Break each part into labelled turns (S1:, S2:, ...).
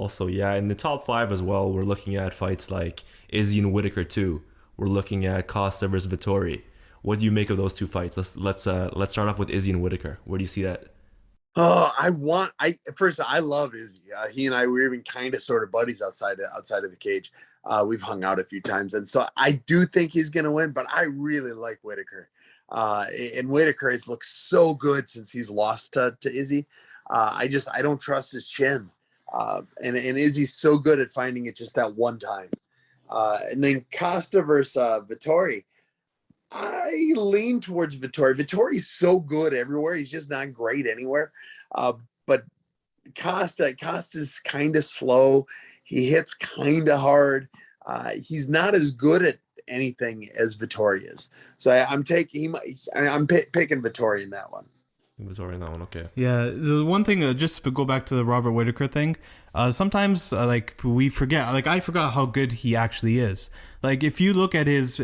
S1: Also, yeah, in the top five as well, we're looking at fights like Izzy and Whittaker too. We're looking at Costa versus Vettori. What do you make of those two fights? Let's start off with Izzy and Whittaker. Where do you see that?
S2: Oh, I love Izzy. He and I were even kind of sort of buddies outside of the cage. We've hung out a few times, and so I do think he's going to win. But I really like Whittaker, and Whittaker has looked so good since he's lost to Izzy. I don't trust his chin, and Izzy's so good at finding it just that one time. And then Costa versus Vettori. I lean towards Vettori. Vittori's so good everywhere. He's just not great anywhere. But Costa's kind of slow. He hits kind of hard. He's not as good at anything as Vettori is. So I'm picking Vettori in that one.
S1: Vettori in that one, okay.
S3: Yeah, the one thing, just to go back to the Robert Whittaker thing, sometimes like we forget. Like I forgot how good he actually is. Like if you look at his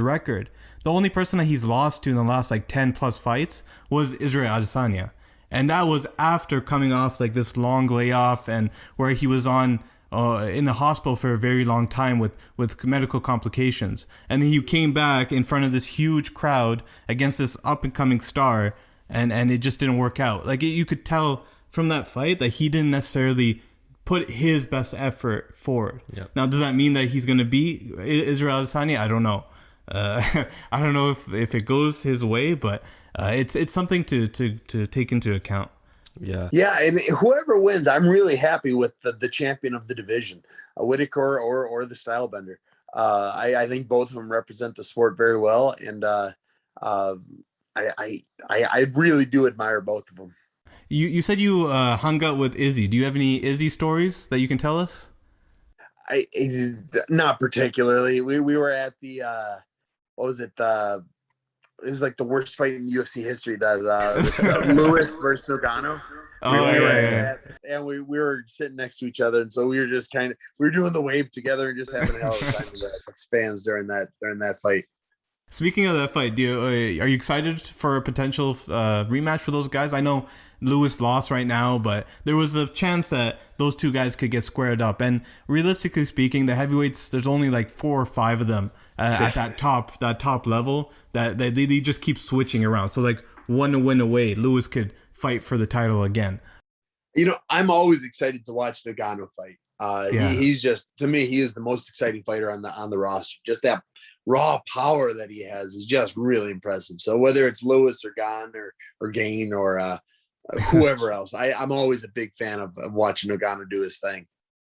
S3: record, the only person that he's lost to in the last like 10 plus fights was Israel Adesanya. And that was after coming off like this long layoff and where he was on in the hospital for a very long time with medical complications. And then he came back in front of this huge crowd against this up and coming star, and it just didn't work out. Like you could tell from that fight that he didn't necessarily put his best effort forward.
S1: Yep.
S3: Now, does that mean that he's going to beat Israel Adesanya? I don't know. I don't know if it goes his way, but it's something to take into account.
S1: Yeah.
S2: Yeah, and whoever wins, I'm really happy with the champion of the division, Whittaker or the Stylebender. I think both of them represent the sport very well, and I really do admire both of them.
S3: You said you hung out with Izzy. Do you have any Izzy stories that you can tell us?
S2: Not particularly. We were at the what was it? It was like the worst fight in UFC history. That Lewis versus Nagano. And we were sitting next to each other, and so we were just we were doing the wave together and just having a hell of a time as fans during that fight.
S3: Speaking of that fight, are you excited for a potential rematch for those guys? I know Lewis lost right now, but there was a chance that those two guys could get squared up. And realistically speaking, the heavyweights, there's only like 4 or 5 of them at that top level that they just keep switching around. So like one win away, Lewis could fight for the title again.
S2: I'm always excited to watch Nagano fight. He's just, to me, he is the most exciting fighter on the roster. Just that raw power that he has is just really impressive. So whether it's Lewis or Gane or Gain or whoever else, I'm always a big fan of watching Nagano do his thing.